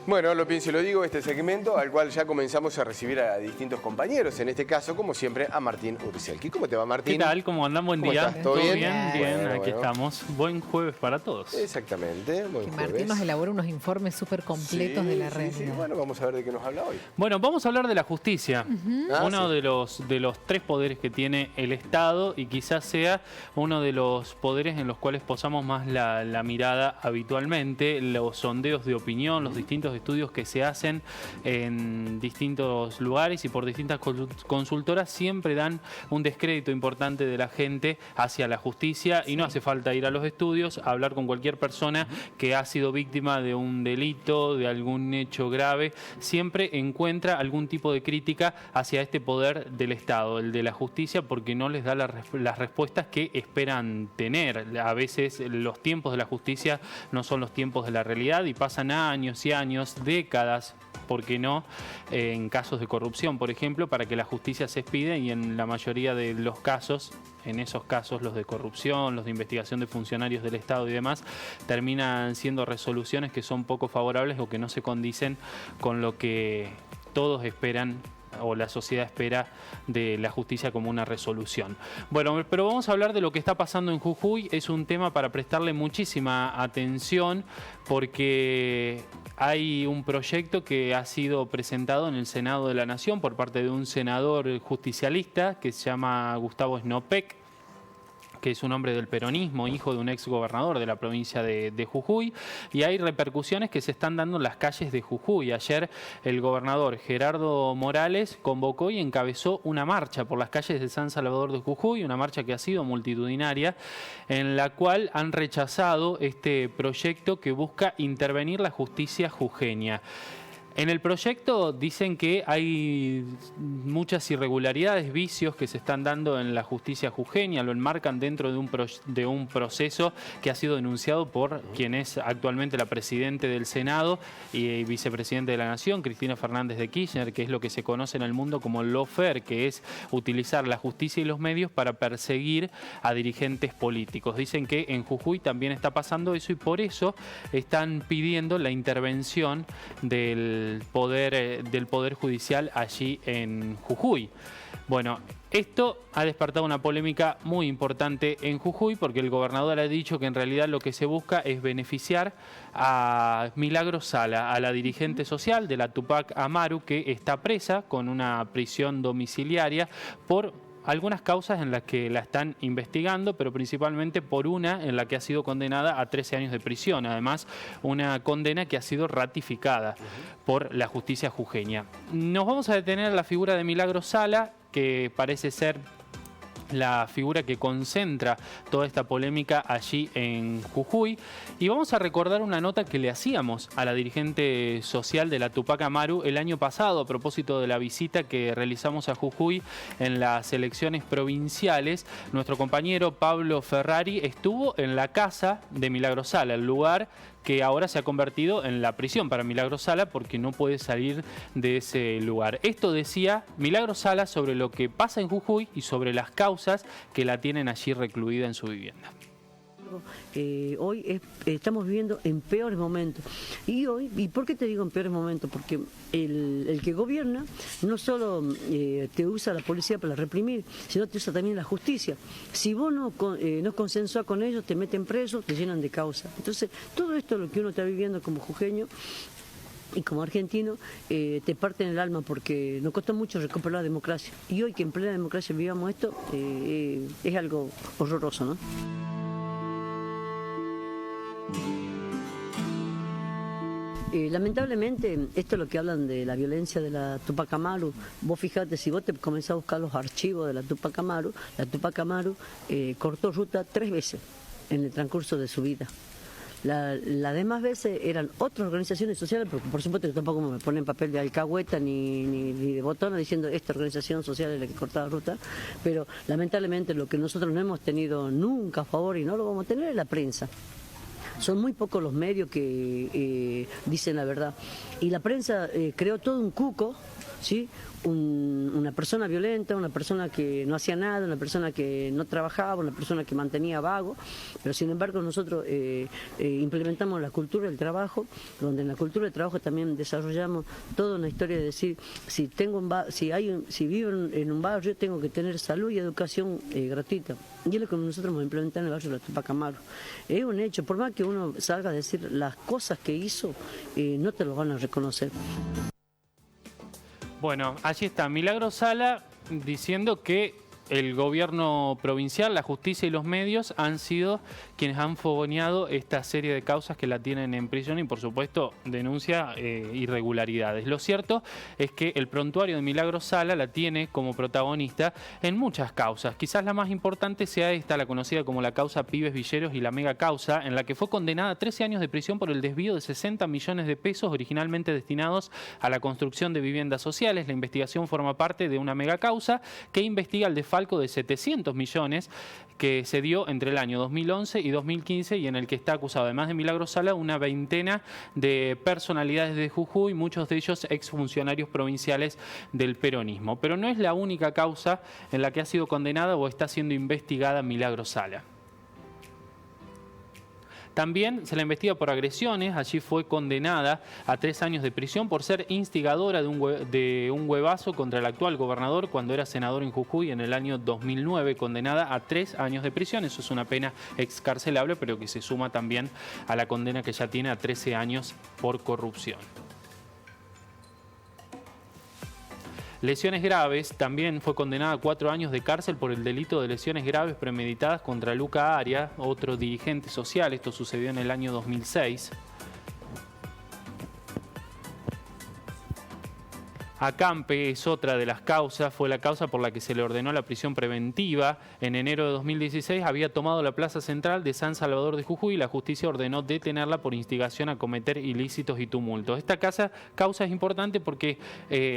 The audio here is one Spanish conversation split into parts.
Bueno, lo pienso y lo digo, este segmento al cual ya comenzamos a recibir a distintos compañeros, en este caso, como siempre, a Martín Urzelki. ¿Cómo te va, Martín? ¿Qué tal? ¿Cómo andan? Buen día. ¿Estás? ¿Todo bien? Bien, Bueno, aquí estamos. Buen jueves para todos. Exactamente, buen jueves. Martín nos elabora unos informes súper completos de la red. Sí. Bueno, vamos a ver de qué nos habla hoy. Bueno, vamos a hablar de la justicia. Uno sí. de los tres poderes que tiene el Estado y quizás sea uno de los poderes en los cuales posamos más la mirada habitualmente. Los sondeos de opinión, los distintos estudios que se hacen en distintos lugares y por distintas consultoras siempre dan un descrédito importante de la gente hacia la justicia y no hace falta ir a los estudios, a hablar con cualquier persona que ha sido víctima de un delito, de algún hecho grave, siempre encuentra algún tipo de crítica hacia este poder del Estado, el de la justicia, porque no les da las respuestas que esperan tener. A veces los tiempos de la justicia no son los tiempos de la realidad y pasan años y años, décadas, ¿por qué no?, en casos de corrupción, por ejemplo, para que la justicia se expida y en la mayoría de los casos, en esos casos, los de corrupción, los de investigación de funcionarios del Estado y demás, terminan siendo resoluciones que son poco favorables o que no se condicen con lo que todos esperan o la sociedad espera de la justicia como una resolución. Bueno, pero vamos a hablar de lo que está pasando en Jujuy. Es un tema para prestarle muchísima atención porque hay un proyecto que ha sido presentado en el Senado de la Nación por parte de un senador justicialista que se llama Gustavo Snopek, que es un hombre del peronismo, hijo de un ex gobernador de la provincia de Jujuy, y hay repercusiones que se están dando en las calles de Jujuy. Ayer el gobernador Gerardo Morales convocó y encabezó una marcha por las calles de San Salvador de Jujuy, una marcha que ha sido multitudinaria, en la cual han rechazado este proyecto que busca intervenir la justicia jujeña. En el proyecto dicen que hay muchas irregularidades, vicios que se están dando en la justicia jujeña, lo enmarcan dentro de un proceso que ha sido denunciado por quien es actualmente la presidenta del Senado y vicepresidente de la Nación, Cristina Fernández de Kirchner, que es lo que se conoce en el mundo como lawfare, que es utilizar la justicia y los medios para perseguir a dirigentes políticos. Dicen que en Jujuy también está pasando eso y por eso están pidiendo la intervención del Poder Judicial allí en Jujuy. Bueno, esto ha despertado una polémica muy importante en Jujuy porque el gobernador ha dicho que en realidad lo que se busca es beneficiar a Milagros Sala, a la dirigente social de la Tupac Amaru, que está presa con una prisión domiciliaria por algunas causas en las que la están investigando, pero principalmente por una en la que ha sido condenada a 13 años de prisión. Además, una condena que ha sido ratificada por la justicia jujeña. Nos vamos a detener en la figura de Milagros Sala, que parece ser la figura que concentra toda esta polémica allí en Jujuy. Y vamos a recordar una nota que le hacíamos a la dirigente social de la Tupac Amaru el año pasado a propósito de la visita que realizamos a Jujuy en las elecciones provinciales. Nuestro compañero Pablo Ferrari estuvo en la casa de Milagros Sala, el lugar que ahora se ha convertido en la prisión para Milagros Sala porque no puede salir de ese lugar. Esto decía Milagros Sala sobre lo que pasa en Jujuy y sobre las causas que la tienen allí recluida en su vivienda. Hoy estamos viviendo en peores momentos. ¿Y por qué te digo en peores momentos? Porque el que gobierna no solo te usa la policía para reprimir, sino te usa también la justicia. Si vos no consensás con ellos, te meten preso, te llenan de causa. Entonces, todo esto lo que uno está viviendo como jujeño y como argentino, te parte en el alma porque nos costó mucho recuperar la democracia. Y hoy que en plena democracia vivamos esto, es algo horroroso, ¿no? Lamentablemente, esto es lo que hablan de la violencia de la Tupac Amaru. Vos fijate, si vos te comenzás a buscar los archivos de la Tupac Amaru cortó ruta 3 veces en el transcurso de su vida. Las demás veces eran otras organizaciones sociales, porque por supuesto que tampoco me ponen papel de alcahueta ni de botona diciendo esta organización social es la que cortaba ruta, pero lamentablemente lo que nosotros no hemos tenido nunca a favor y no lo vamos a tener es la prensa. Son muy pocos los medios que dicen la verdad. Y la prensa creó todo un cuco ¿sí? Una persona violenta, una persona que no hacía nada, una persona que no trabajaba, una persona que mantenía vago, pero sin embargo nosotros implementamos la cultura del trabajo, donde en la cultura del trabajo también desarrollamos toda una historia de decir, si vivo en un barrio tengo que tener salud y educación gratuita. Y es lo que nosotros hemos implementado en el barrio de la Tupac Amaru. Es un hecho, por más que uno salga a decir las cosas que hizo, no te lo van a reconocer. Bueno, allí está Milagros Sala diciendo que el gobierno provincial, la justicia y los medios han sido quienes han fogoneado esta serie de causas que la tienen en prisión y, por supuesto, denuncia irregularidades. Lo cierto es que el prontuario de Milagros Sala la tiene como protagonista en muchas causas. Quizás la más importante sea esta, la conocida como la causa Pibes Villeros y la mega causa, en la que fue condenada a 13 años de prisión por el desvío de 60 millones de pesos originalmente destinados a la construcción de viviendas sociales. La investigación forma parte de una mega causa que investiga el desfalco de 700 millones que se dio entre el año 2011 y 2015 y en el que está acusado, además de Milagros Sala, una veintena de personalidades de Jujuy, muchos de ellos exfuncionarios provinciales del peronismo. Pero no es la única causa en la que ha sido condenada o está siendo investigada Milagros Sala. También se la investiga por agresiones. Allí fue condenada a 3 años de prisión por ser instigadora de un huevazo contra el actual gobernador cuando era senador en Jujuy en el año 2009, condenada a 3 años de prisión. Eso es una pena excarcelable, pero que se suma también a la condena que ya tiene a 13 años por corrupción. Lesiones graves, también fue condenada a 4 años de cárcel por el delito de lesiones graves premeditadas contra Luca Aria, otro dirigente social. Esto sucedió en el año 2006. Acampe es otra de las causas, fue la causa por la que se le ordenó la prisión preventiva. En enero de 2016 había tomado la plaza central de San Salvador de Jujuy y la justicia ordenó detenerla por instigación a cometer ilícitos y tumultos. Esta causa es importante porque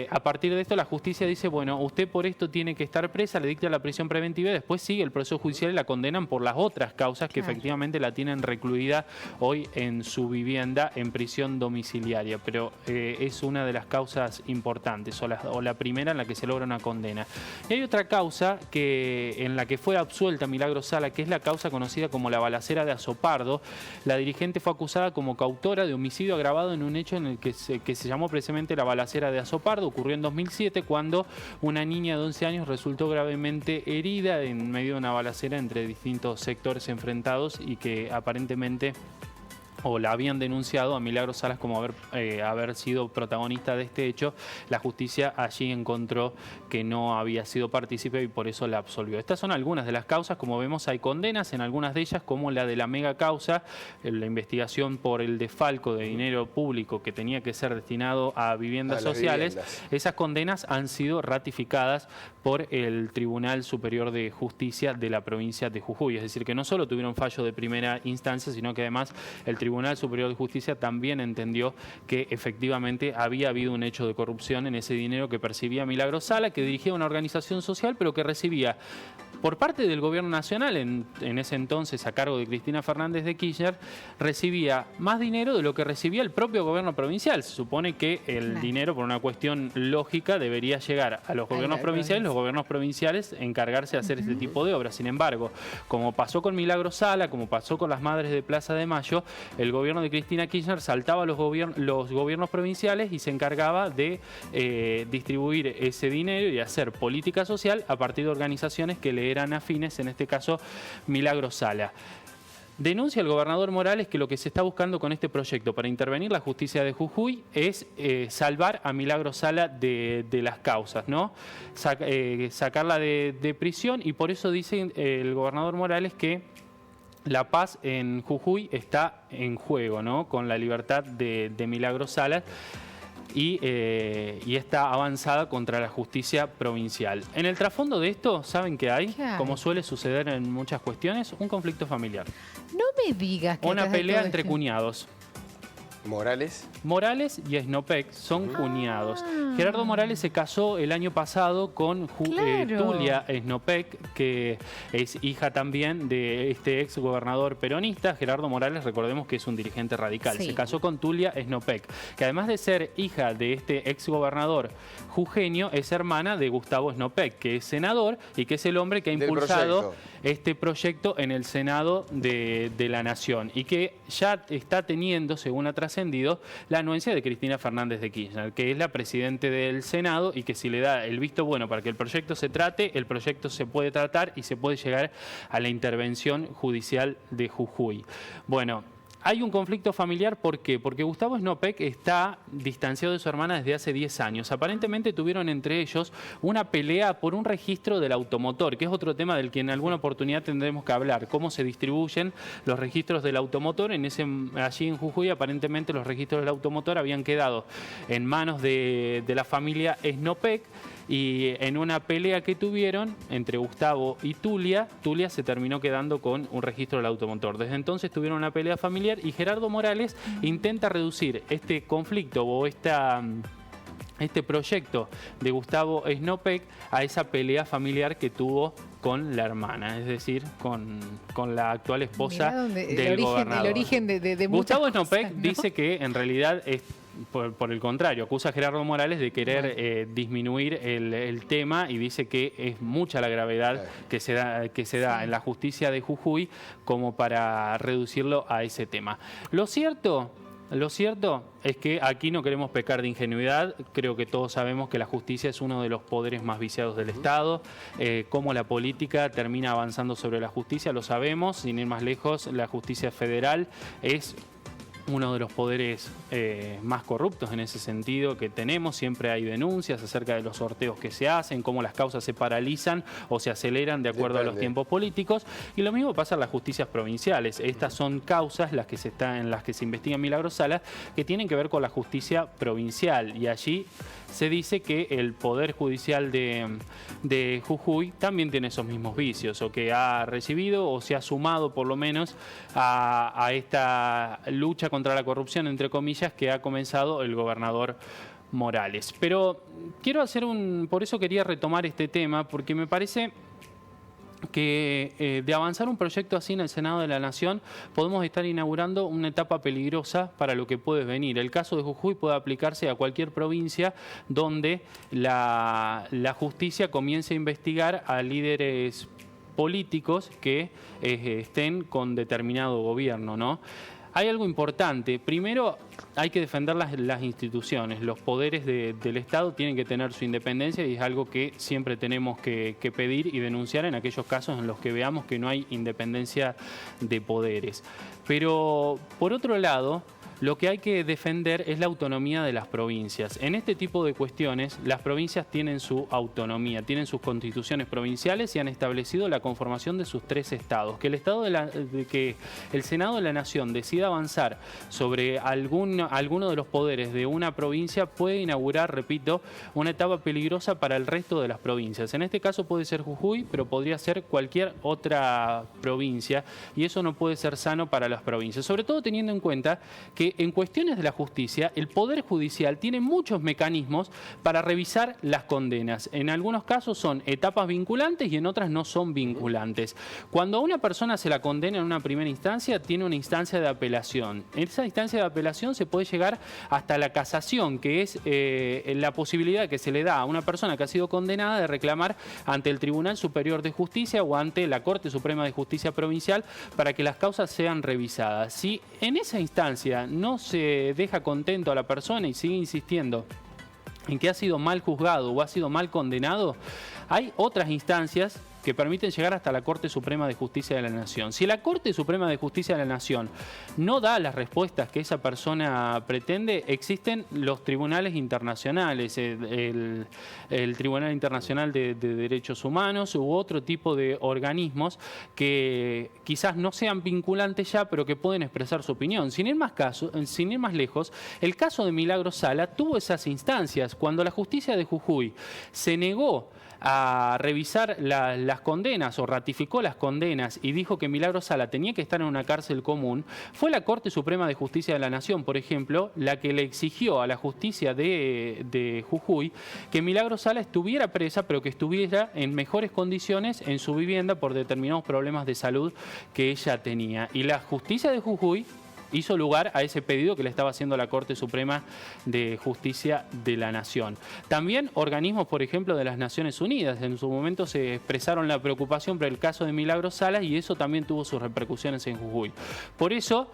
a partir de esto la justicia dice, bueno, usted por esto tiene que estar presa, le dicta la prisión preventiva y después sigue el proceso judicial y la condenan por las otras causas que efectivamente la tienen recluida hoy en su vivienda en prisión domiciliaria. Pero es una de las causas importantes. O la primera en la que se logra una condena. Y hay otra causa en la que fue absuelta Milagros Sala, que es la causa conocida como la balacera de Azopardo. La dirigente fue acusada como coautora de homicidio agravado en un hecho en el que se llamó precisamente la balacera de Azopardo. Ocurrió en 2007 cuando una niña de 11 años resultó gravemente herida en medio de una balacera entre distintos sectores enfrentados y que aparentemente o la habían denunciado a Milagros Salas como haber sido protagonista de este hecho. La justicia allí encontró que no había sido partícipe y por eso la absolvió. Estas son algunas de las causas. Como vemos, hay condenas en algunas de ellas, como la de la mega causa, la investigación por el desfalco de dinero público que tenía que ser destinado a viviendas sociales. Esas condenas han sido ratificadas por el Tribunal Superior de Justicia de la provincia de Jujuy. Es decir, que no solo tuvieron fallo de primera instancia, sino que además el Tribunal Superior de Justicia también entendió que efectivamente había habido un hecho de corrupción en ese dinero que percibía Milagros Sala, que dirigía una organización social, pero que recibía por parte del gobierno nacional, en ese entonces a cargo de Cristina Fernández de Kirchner, recibía más dinero de lo que recibía el propio gobierno provincial. Se supone que el dinero, por una cuestión lógica, debería llegar a los gobiernos provinciales, los gobiernos provinciales encargarse de hacer este tipo de obras. Sin embargo, como pasó con Milagros Sala, como pasó con las Madres de Plaza de Mayo, el gobierno de Cristina Kirchner saltaba a los gobiernos provinciales y se encargaba de distribuir ese dinero y hacer política social a partir de organizaciones que le eran afines, en este caso Milagros Sala. Denuncia el gobernador Morales que lo que se está buscando con este proyecto para intervenir la justicia de Jujuy es salvar a Milagros Sala de las causas, ¿no? Sacarla de prisión, y por eso dice el gobernador Morales que la paz en Jujuy está en juego, ¿no? Con la libertad de Milagros Sala y esta avanzada contra la justicia provincial. En el trasfondo de esto, ¿saben qué hay? Como suele suceder en muchas cuestiones, un conflicto familiar. No me digas que una pelea entre cuñados. Morales y Snopek son cuñados. Gerardo Morales se casó el año pasado con Tulia Snopek, que es hija también de este ex gobernador peronista. Gerardo Morales, recordemos que es un dirigente radical. Sí. Se casó con Tulia Snopek, que además de ser hija de este ex gobernador jujeño, es hermana de Gustavo Snopek, que es senador y que es el hombre que ha impulsado este proyecto en el Senado de la Nación y que ya está teniendo, según ha trascendido, la anuencia de Cristina Fernández de Kirchner, que es la presidente del Senado y que si le da el visto bueno para que el proyecto se trate, el proyecto se puede tratar y se puede llegar a la intervención judicial de Jujuy. Bueno, hay un conflicto familiar, ¿por qué? Porque Gustavo Snopek está distanciado de su hermana desde hace 10 años. Aparentemente tuvieron entre ellos una pelea por un registro del automotor, que es otro tema del que en alguna oportunidad tendremos que hablar. Cómo se distribuyen los registros del automotor. Allí en Jujuy, aparentemente los registros del automotor habían quedado en manos de la familia Snopek. Y en una pelea que tuvieron entre Gustavo y Tulia se terminó quedando con un registro del automotor. Desde entonces tuvieron una pelea familiar y Gerardo Morales intenta reducir este conflicto o este proyecto de Gustavo Snopek a esa pelea familiar que tuvo con la hermana, es decir, con la actual esposa del gobernador. El origen de Gustavo Snopek cosas, ¿no? dice que en realidad es por el contrario, acusa a Gerardo Morales de querer disminuir el tema y dice que es mucha la gravedad que se da en la justicia de Jujuy como para reducirlo a ese tema. Lo cierto es que aquí no queremos pecar de ingenuidad. Creo que todos sabemos que la justicia es uno de los poderes más viciados del Estado. Cómo la política termina avanzando sobre la justicia, lo sabemos. Sin ir más lejos, la justicia federal es uno de los poderes más corruptos en ese sentido que tenemos. Siempre hay denuncias acerca de los sorteos que se hacen, cómo las causas se paralizan o se aceleran de acuerdo a los tiempos políticos. Y lo mismo pasa en las justicias provinciales. Estas son causas en las que se investiga Milagros Sala, que tienen que ver con la justicia provincial. Y allí se dice que el Poder Judicial de Jujuy también tiene esos mismos vicios, o que ha recibido o se ha sumado por lo menos a esta lucha contra la corrupción, entre comillas, que ha comenzado el gobernador Morales. Pero quiero por eso quería retomar este tema, porque me parece que de avanzar un proyecto así en el Senado de la Nación podemos estar inaugurando una etapa peligrosa para lo que puede venir. El caso de Jujuy puede aplicarse a cualquier provincia donde la justicia comience a investigar a líderes políticos que estén con determinado gobierno, ¿no? Hay algo importante. Primero, hay que defender las instituciones. Los poderes del Estado tienen que tener su independencia y es algo que siempre tenemos que pedir y denunciar en aquellos casos en los que veamos que no hay independencia de poderes. Pero, por otro lado, lo que hay que defender es la autonomía de las provincias. En este tipo de cuestiones, las provincias tienen su autonomía, tienen sus constituciones provinciales y han establecido la conformación de sus 3 estados. Que el Senado de la Nación decida avanzar sobre alguno de los poderes de una provincia puede inaugurar, repito, una etapa peligrosa para el resto de las provincias. En este caso puede ser Jujuy, pero podría ser cualquier otra provincia y eso no puede ser sano para las provincias. Sobre todo teniendo en cuenta que en cuestiones de la justicia, el Poder Judicial tiene muchos mecanismos para revisar las condenas. En algunos casos son etapas vinculantes y en otras no son vinculantes. Cuando a una persona se la condena en una primera instancia, tiene una instancia de apelación. En esa instancia de apelación se puede llegar hasta la casación, que es la posibilidad que se le da a una persona que ha sido condenada de reclamar ante el Tribunal Superior de Justicia o ante la Corte Suprema de Justicia Provincial para que las causas sean revisadas. Si en esa instancia no se deja contento a la persona y sigue insistiendo en que ha sido mal juzgado o ha sido mal condenado, hay otras instancias que permiten llegar hasta la Corte Suprema de Justicia de la Nación. Si la Corte Suprema de Justicia de la Nación no da las respuestas que esa persona pretende, existen los tribunales internacionales, el Tribunal Internacional de Derechos Humanos u otro tipo de organismos que quizás no sean vinculantes ya, pero que pueden expresar su opinión. Sin ir más lejos, el caso de Milagros Sala tuvo esas instancias. Cuando la justicia de Jujuy se negó a revisar las condenas o ratificó las condenas y dijo que Milagros Sala tenía que estar en una cárcel común, fue la Corte Suprema de Justicia de la Nación, por ejemplo, la que le exigió a la justicia de Jujuy que Milagros Sala estuviera presa, pero que estuviera en mejores condiciones en su vivienda por determinados problemas de salud que ella tenía. Y la justicia de Jujuy hizo lugar a ese pedido que le estaba haciendo la Corte Suprema de Justicia de la Nación. También organismos, por ejemplo, de las Naciones Unidas, en su momento se expresaron la preocupación por el caso de Milagros Salas y eso también tuvo sus repercusiones en Jujuy. Por eso,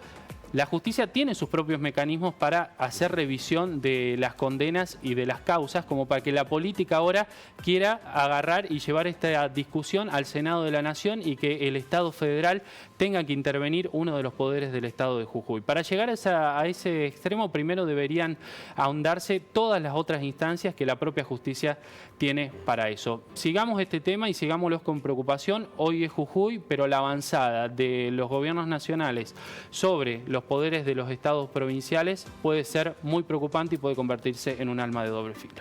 la justicia tiene sus propios mecanismos para hacer revisión de las condenas y de las causas, como para que la política ahora quiera agarrar y llevar esta discusión al Senado de la Nación y que el Estado federal tenga que intervenir uno de los poderes del Estado de Jujuy. Para llegar a ese extremo, primero deberían ahondarse todas las otras instancias que la propia justicia tiene para eso. Sigamos este tema y sigámoslos con preocupación. Hoy es Jujuy, pero la avanzada de los gobiernos nacionales sobre los poderes de los estados provinciales puede ser muy preocupante y puede convertirse en un arma de doble filo.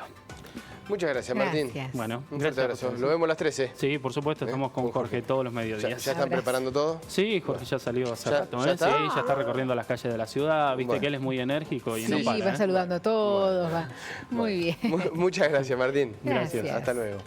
Muchas gracias, Martín. Gracias. Bueno, Un fuerte abrazo. Lo vemos a las 13. Sí, por supuesto, estamos con Jorge todos los mediodías. ¿Ya están preparando todo? Sí, Jorge ya salió hace ¿Ya- rato. ya ¿eh? está? Sí, ya está recorriendo las calles de la ciudad. Viste Bueno. que él es muy enérgico y Sí, no Sí, para. va ¿eh? saludando a todos, va. Muy bien. Muchas gracias, Martín. Gracias. Hasta luego.